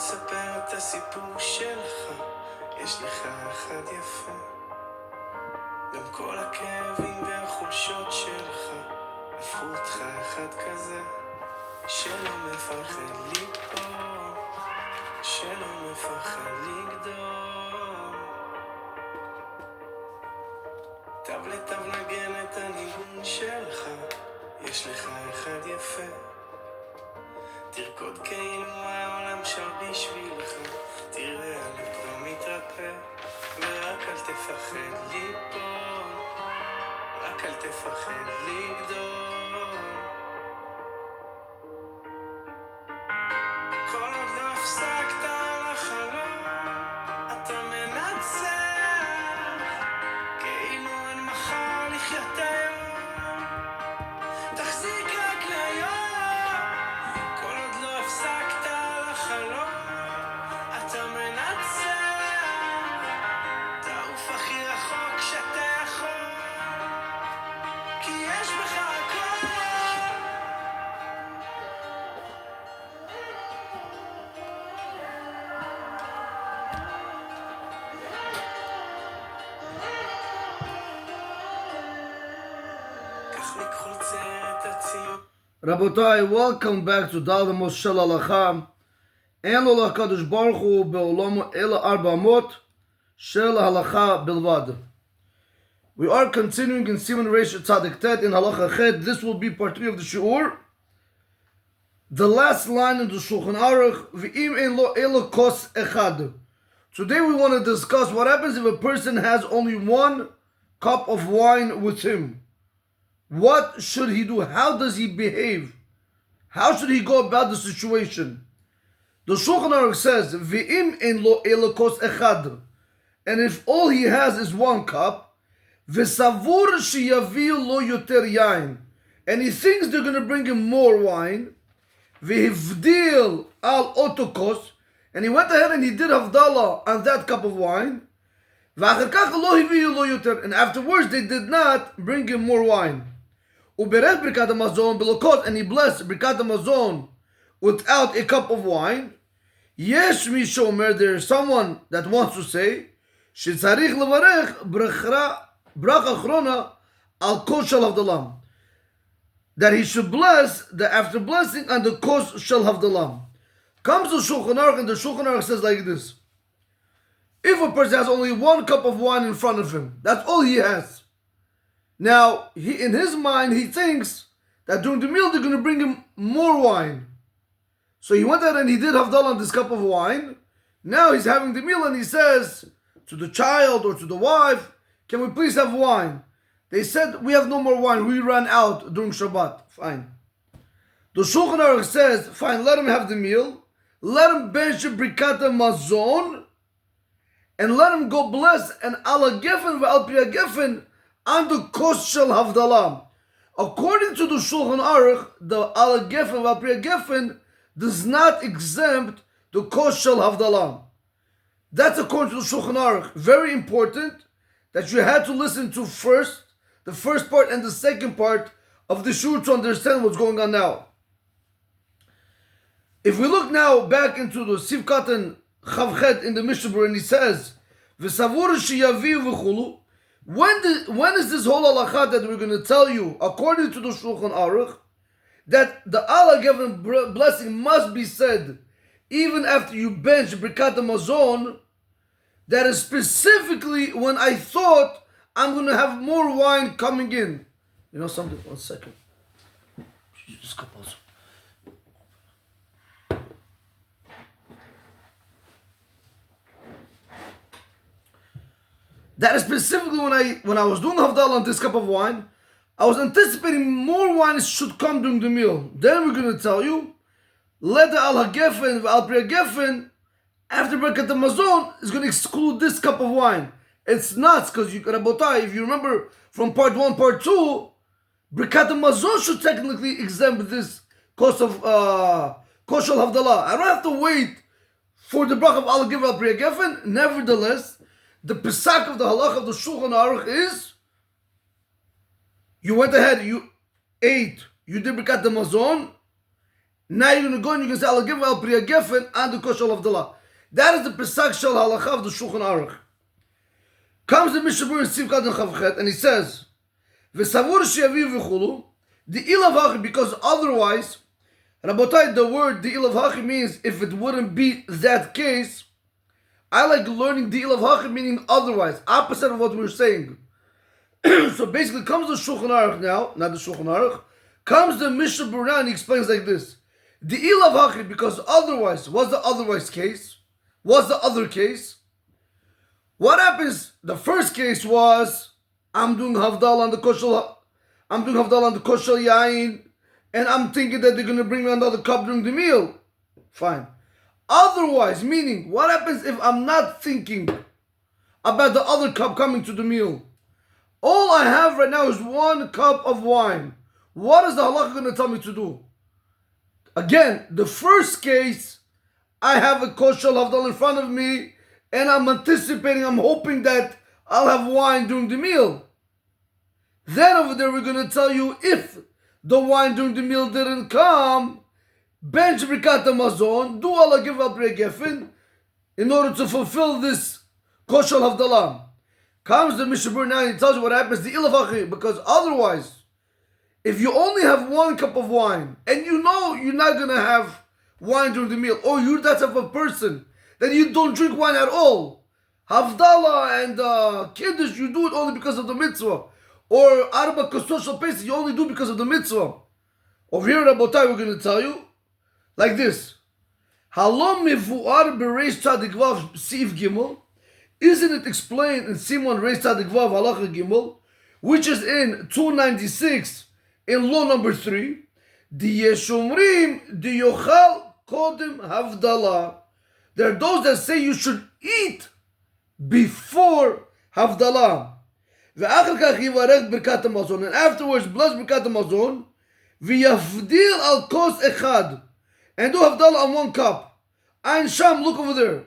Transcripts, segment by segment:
תספר את הסיפור שלך, יש לך אחד יפה. גם כל הכאבים והחולשות שלך הפכו אותך אחד כזה, שלא מפחד ליפול, שלא מפחד לגדול. תו לתו נגן את הניגון שלך, יש לך אחד יפה. תרקוד כאילו העולם שר בשבילך, תראה הלב כבר מתרפא. ורק אל תפחד ליפול, רק אל תפחד לגדול. כל עוד לא הפסקת על החלום, אתה מנצח, כאילו אין מחר לחיות היום. תחזיק רק ליום, כל עוד לא הפסקת על החלום, אתה מנצח. תעוף הכי רחוק שאתה יכול, כי יש בך הכל. כך מקחולצה את הציון. Rabotai, welcome back to Amot Shel Halacha and Kadosh Baruch Hu be'olam ela arba Amot Shel Halacha bilvad. We are continuing in Siman Reish Tzadik Tet in Halacha Chet. This will be part 3 of the Shiur. The last line in the Shulchan Aruch, V'im ein lo ela kos echad. Today we want to discuss what happens if a person has only one cup of wine with him. What should he do? How does he behave? How should he go about the situation? The Shulchan Aruch says, "Ve'im ein lo ela kos echad," and if all he has is one cup, v'savur sheyaviu lo yoter yain, and he thinks they're going to bring him more wine, v'hivdil al otokos, and he went ahead and he did havdalah on that cup of wine, v'achar kach lo hiviu lo yoter, and afterwards they did not bring him more wine. Uberech brikat hamazon belokot, and he blessed brikat hamazon without a cup of wine. Yesh mi shomer, there is someone that wants to say, shetzarich levarech bracha achrona al kos shel havdalam, that he should bless the after blessing on the kos shel havdalam. Comes the Shulchan Aruch, and the Shulchan Aruch says like this: if a person has only one cup of wine in front of him, that's all he has. Now, in his mind, he thinks that during the meal they're going to bring him more wine. So he went out and he did havdalah on this cup of wine. Now he's having the meal and he says to the child or to the wife, "Can we please have wine?" They said, "We have no more wine. We ran out during Shabbat." Fine. The Shulchan Aruch says, fine, let him have the meal. Let him bench brikata mazon. And let him go bless an ala gefen ve'al priya gefen on the kos shel havdalah. According to the Shulchan Aruch, the ala gefen ve'al priya gefen does not exempt the kos shel havdalah. That's according to the Shulchan Aruch. Very important that you had to listen to the first part and the second part of the shur to understand what's going on now. If we look now back into the Sivkatan Chavchet in the Mishnah, and he says, "V'savur sheyaviu v'chulu." When is this whole halacha that we're going to tell you, according to the Shulchan Aruch, that the Allah given blessing must be said even after you bench brikat hamazon? That is specifically when I thought I'm going to have more wine coming in. You know something? 1 second. This cup also. That is specifically when I was doing havdalah on this cup of wine, I was anticipating more wine should come during the meal. Then we're going to tell you, let the al hagefen al priya gefen after brikat hamazon is going to exclude this cup of wine. It's nuts because Rabotai, if you remember from part 1, part 2, brikat hamazon should technically exempt this kos shel havdalah. I don't have to wait for the brach of al hagefen al priya gefen. Nevertheless, the Pesach of the Halach of the Shulchan Aruch is, you went ahead, you ate, you did Birkat Hamazon, Now you're going to go and you can say, I'll give al priya gefen and the kosher of the law. That is the Pesach Shel Halacha of the Shulchan Aruch. Comes the Mishnah Berurah in Sivkat and Chavchet, and he says, V'savur she'aviv v'chulu, the ilav hachi, because otherwise, Rabotai, the word the ilav hachi means if it wouldn't be that case. I like learning the ilav hachi meaning otherwise, opposite of what we were saying. So basically, comes the Shulchan Aruch now, not the Shulchan Aruch, comes the Mishnah Berurah and he explains like this: the ilav hachi, because otherwise, what's the otherwise case? What's the other case? What happens? The first case was I'm doing havdalah on the kosher, yain, and I'm thinking that they're going to bring me another cup during the meal. Fine. Otherwise, meaning, what happens if I'm not thinking about the other cup coming to the meal? All I have right now is 1 cup of wine. What is the halakha going to tell me to do? Again, the first case, I have a kosher havdalah in front of me, and I'm anticipating, I'm hoping that I'll have wine during the meal. Then over there, we're going to tell you if the wine during the meal didn't come, bench brikat hamazon, do Allah give al priya gefen, in order to fulfill this kosher havdalah. Comes the Mishnah Berurah now and he tells you what happens, the ilav hachi, because otherwise, if you only have 1 cup of wine, and you know you're not going to have wine during the meal, or you're that type of person that you don't drink wine at all, havdalah and kiddush, you do it only because of the mitzvah, or arba kosher pesach, you only do because of the mitzvah. Over here, Rabotai, we're going to tell you like this: Halom mevuar bereish tzadik vav siv gimel. Isn't it explained in Simon Reish Tzadik Vav Halacha Gimel, which is in 296 in law number 3? The Yeshomrim the Yochal Kodem Havdalah. There are those that say you should eat before Havdalah. Ve'achar kach yivarech birkat hamazon, and afterwards bless birkat hamazon. V'yafdil al kos echad, and do Havdalah on 1 cup. Ein Sham, look over there.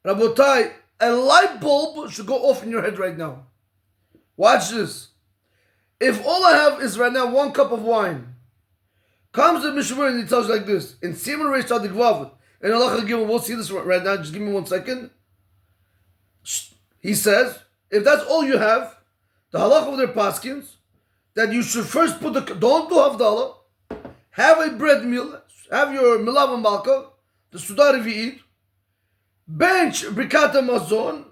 Rabotai, a light bulb should go off in your head right now. Watch this. If all I have is right now 1 cup of wine, comes the Mishnah Berurah and he tells you like this: in Simon Reish Tzadik Vav, and Allah Gimel, we'll see this right now. Just give me 1 second. He says, if that's all you have, the halach of their paskins, that you should first put don't do havdalah, have a bread meal, have your milav and malka, the sudar if you eat, bench brikat hamazon,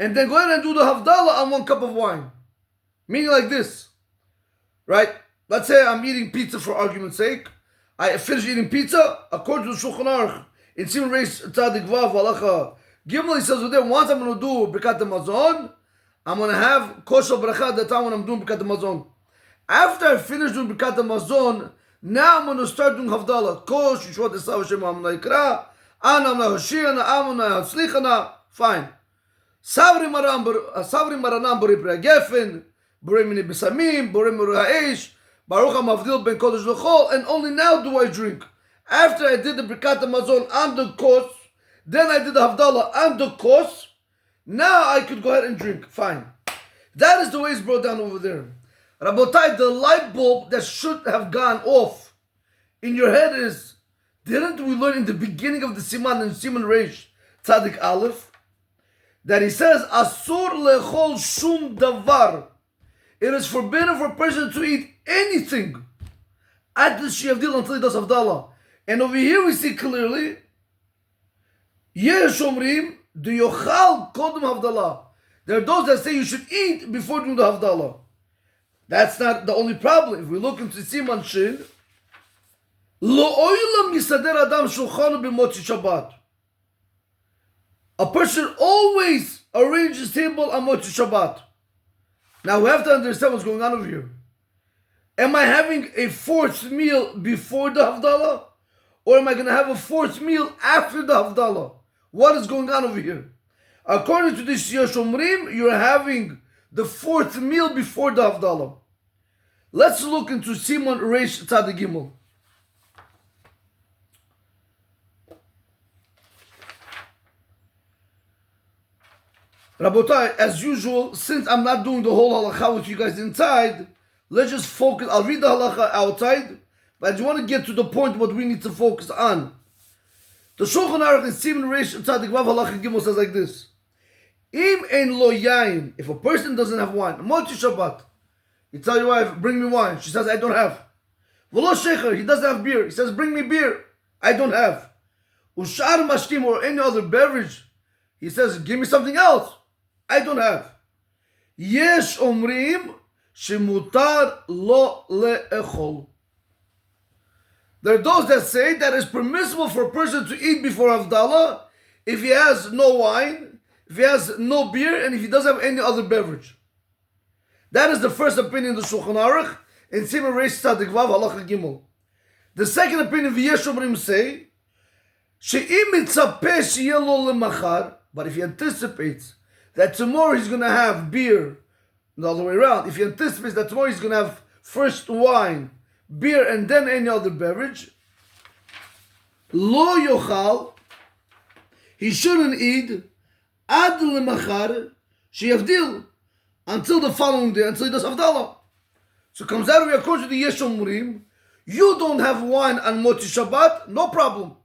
and then go ahead and do the havdalah on 1 cup of wine. Meaning like this, right? Let's say I'm eating pizza for argument's sake. I finish eating pizza, according to the Shulchan Aruch, in Simon Reish Tzadik Vav Halacha Gimel, he says, well, once I'm going to do brikat hamazon, I'm going to have kosher bracha at the time when I'm doing brikat hamazon. After I finish doing brikat hamazon, now I'm going to start doing havdalah. Kosh yishvat esav Hashem amna yikra, anam na hoshiana, amna yatzlichana. Fine. Savri maranam bori priya gefen, bori mini besamim, bori muru ha'esh, baruch ha'mavdil ben kodesh l'chol, and only now do I drink. After I did the brikat hamazon and the kos, then I did the havdalah and the kos, now I could go ahead and drink. Fine. That is the way it's brought down over there. Rabotai, the light bulb that should have gone off in your head is, didn't we learn in the beginning of the Siman and Siman Reish Tzadik Aleph that he says, Asur lechol shum davar. It is forbidden for a person to eat anything at the Shiyavdil until he does Havdalah. And over here we see clearly, Yesh omrim, the yochal kodem Havdalah. There are those that say you should eat before doing the Havdalah. That's not the only problem. If we look into Siman Shin, Lo oilam misader adam shulchanu b'motzi Shabbat. A person always arranges his table on Motzi Shabbat. Now we have to understand what's going on over here. Am I having a 4th meal before the Havdalah? Or am I going to have a 4th meal after the Havdalah? What is going on over here? According to this Yeshomrim, you're having the 4th meal before the Havdalah. Let's look into Simon Reish Tzadik Gimel. Rabotai, as usual, since I'm not doing the whole halacha with you guys inside, let's just focus. I'll read the halacha outside, but but I just want to get to the point what we need to focus on. The Shulchan Aruch in Siman Reish Tzadik Vav Halacha Gimel says like this: Im ein lo yain, if a person doesn't have wine, Amot Shabbat, you tell your wife, bring me wine. She says, I don't have. V'lo shecher, he doesn't have beer. He says, bring me beer. I don't have. Ushar mashtim, or any other beverage, he says, give me something else. I don't have. Yesh omrim shemutar lo le'echol. There are those that say that it's permissible for a person to eat before Havdalah if he has no wine, if he has no beer, and if he doesn't have any other beverage. That is the first opinion of the Shulchan Aruch in Siman Reish Tzadik Vav Halacha Gimel. The second opinion, V'yesh omrim, say, she'im mitzapeh sheyeh lo lemachar, but if he anticipates that tomorrow he's going to have beer, the other way around, if he anticipates that tomorrow he's going to have first wine, beer, and then any other beverage, lo yochal, he shouldn't eat ad lemachar sheyavdil, until the following day, until he does Havdalah. So it comes out of here, according to the Yesh Omrim, you don't have wine on Motzi Shabbat, no problem.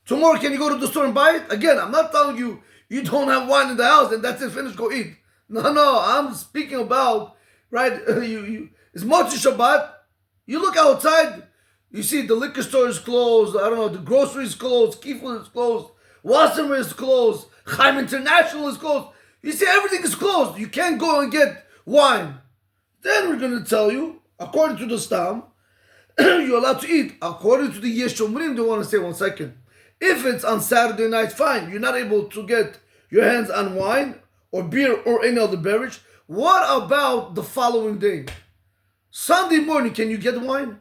Tomorrow, can you go to the store and buy it? Again, I'm not telling you you don't have wine in the house and that's it, finish, go eat. No, I'm speaking about, right, it's Motzi Shabbat, you look outside, you see the liquor store is closed, I don't know, the grocery is closed, Kifl is closed, Wasserman is closed, Chaim International is closed. You see, everything is closed. You can't go and get wine. Then we're going to tell you, according to the Stam, you're allowed to eat. According to the Yesh Omrim, they want to say, 1 second. If it's on Saturday night, fine. You're not able to get your hands on wine or beer or any other beverage. What about the following day? Sunday morning, can you get wine?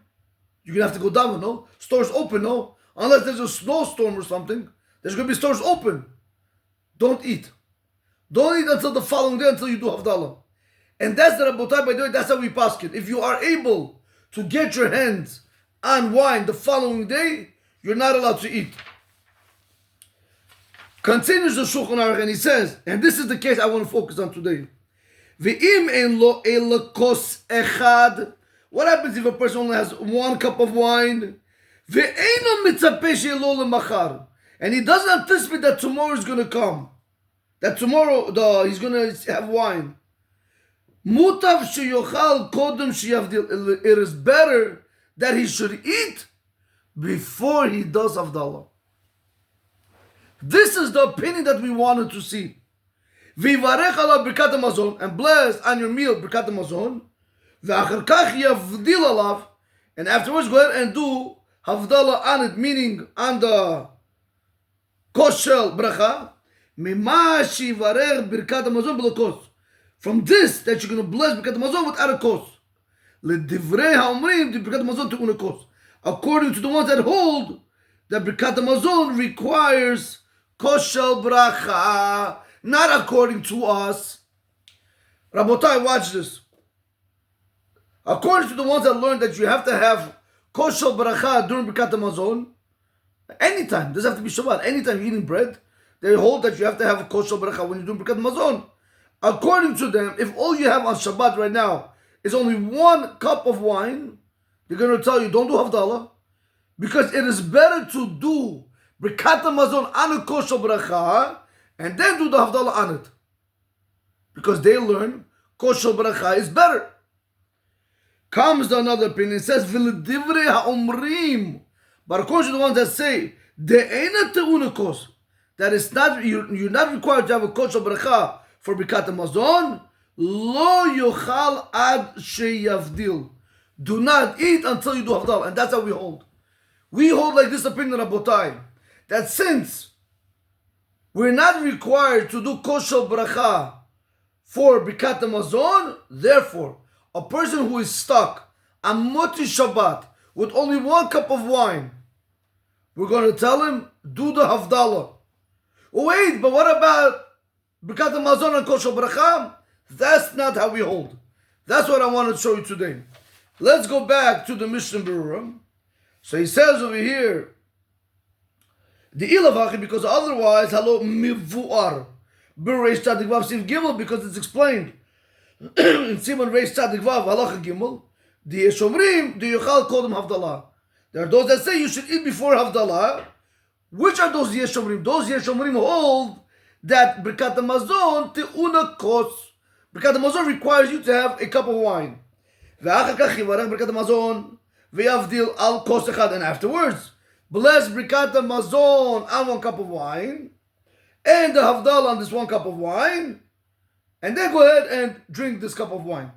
You're going to have to go down, no? Stores open, no? Unless there's a snowstorm or something. There's going to be stores open. Don't eat. Don't eat until the following day, until you do Havdalah. And that's the Rabotai, by the way, that's how we pass it. If you are able to get your hands on wine the following day, you're not allowed to eat. Continues the Shulchan Aruch and he says, and this is the case I want to focus on today. Ve'im ein lo ela kos echad. What happens if a person only has 1 cup of wine? Ve'eino mitzapeh sheyeh lo lemachar. And he doesn't anticipate that tomorrow is going to come. That tomorrow he's going to have wine. Mutav sheyochal kodem sheyavdil. It is better that he should eat before he does Havdalah. This is the opinion that we wanted to see. Vivarech alav birkat hamazon, and bless on your meal birkat hamazon. Ve'achar kach yavdil alav, and afterwards go ahead and do Havdalah on it, meaning on the kosher bracha. Mima shivarech birkat hamazon b'lo kos. From this, that you're going to bless birkat hamazon without a kos. L'divrei ha'omrim di birkat hamazon te'una kos. According to the ones that hold that birkat hamazon requires kosher bracha, not according to us. Rabotai, watch this. According to the ones that learn that you have to have kosher bracha during birkat hamazon, anytime, doesn't have to be Shabbat, anytime you're eating bread, they hold that you have to have a kosher bracha when you're doing birkat hamazon. According to them, if all you have on Shabbat right now is only 1 cup of wine, they're going to tell you, don't do Havdalah, because it is better to do birkat hamazon on a kosher bracha and then do the Havdalah on it. Because they learn kosher bracha is better. Comes to another opinion, it says, V'ledivrei ha'omrim. But according to the ones that say, De'ena te'una kos, that it's not, you're not required to have a kosher bracha for birkat hamazon, lo yochal ad sheyavdil. Do not eat until you do Havdalah. And that's how we hold. We hold like this opinion, Rabotai, that since we're not required to do kosher bracha for birkat hamazon, therefore, a person who is stuck on Motzi Shabbat with only 1 cup of wine, we're going to tell him, do the Havdalah. Wait, but what about birkat hamazon and kosher bracha? That's not how we hold. That's what I want to show you today. Let's go back to the Mishnah Berurah. So he says over here, the ilavachi, because otherwise, halo mivuar, Reish Tzadik Vav Siv Gimel, because it's explained in Siman Reish Tzadik Vav Halacha Gimel, The Shomrim, the Yochal call them Havdalah. There are those that say you should eat before Havdalah. Which are those Yeshomrim? Those Yeshomrim hold that Birkat HaMazon Te'una Kos. Birkat HaMazon requires you to have a cup of wine. Ve'achar kach yivarech Birkat HaMazon ve'yavdil al kos echad. And afterwards, bless Birkat HaMazon on one cup of wine, and the Havdalah on this one cup of wine, and then go ahead and drink this cup of wine.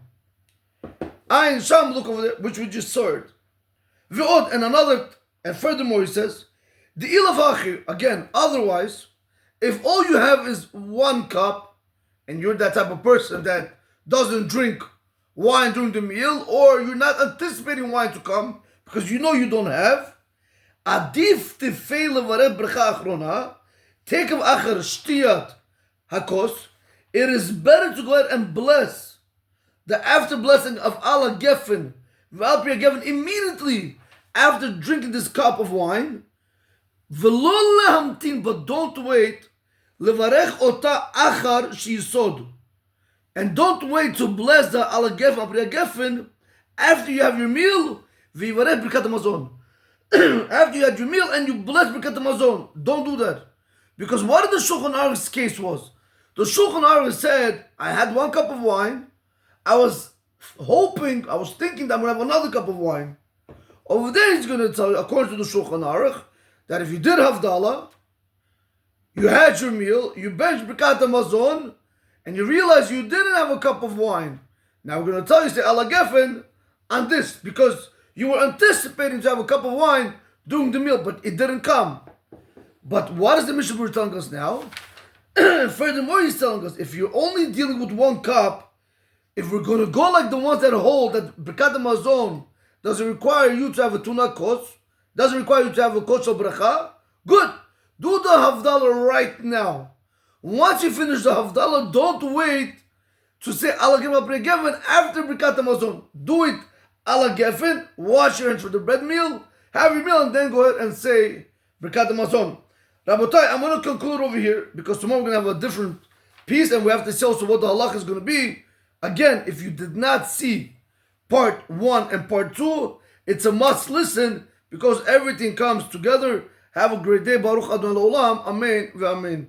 Ayin Sham, look over there, which we just saw it. Ve'od, and another, and furthermore he says, the ilav achir, again, otherwise, if all you have is one cup, and you're that type of person that doesn't drink wine during the meal, or you're not anticipating wine to come, because you know you don't have, adif tifei levaret brecha achrona, take of achar shtiyat hakos, it is better to go ahead and bless the after blessing of Allah Geffen, V'al Priya Geffen, immediately after drinking this cup of wine, V'lo lehamtin, but don't wait, levarech ota achar sheyisod, and don't wait to bless the Allah Geffen, V'al Priya Geffen, after you have your meal, v'yivarech Birkat HaMazon. After you had your meal and you bless Birkat HaMazon, don't do that. Because what the Shulchan Aruch's case was, the Shulchan Aruch said, I had one cup of wine, I was thinking that I'm going to have another cup of wine. Over there he's going to tell you, according to the Shulchan Aruch, that if you did Havdalah, you had your meal, you benched Birkat HaMazon, and you realize you didn't have a cup of wine. Now we're going to tell you, say Allah Geffen on this, because you were anticipating to have a cup of wine during the meal, but it didn't come. But what is the Mishnah Berurah telling us now? Furthermore, he's telling us, if you're only dealing with one cup, if we're going to go like the ones that hold that Birkat HaMazon doesn't require you to have a tuna kos, doesn't require you to have a kos of bracha, good. Do the Havdalah right now. Once you finish the Havdalah, don't wait to say Allah Geffen after Birkat HaMazon. Do it Allah Geffen, wash your hands for the bread meal, have your meal, and then go ahead and say Birkat HaMazon. Rabotai, I'm going to conclude over here because tomorrow we're going to have a different piece and we have to see also what the halakha is going to be. Again, if you did not see part 1 and part 2, it's a must listen because everything comes together. Have a great day. Baruch Adonai Olam. Amen. Amen.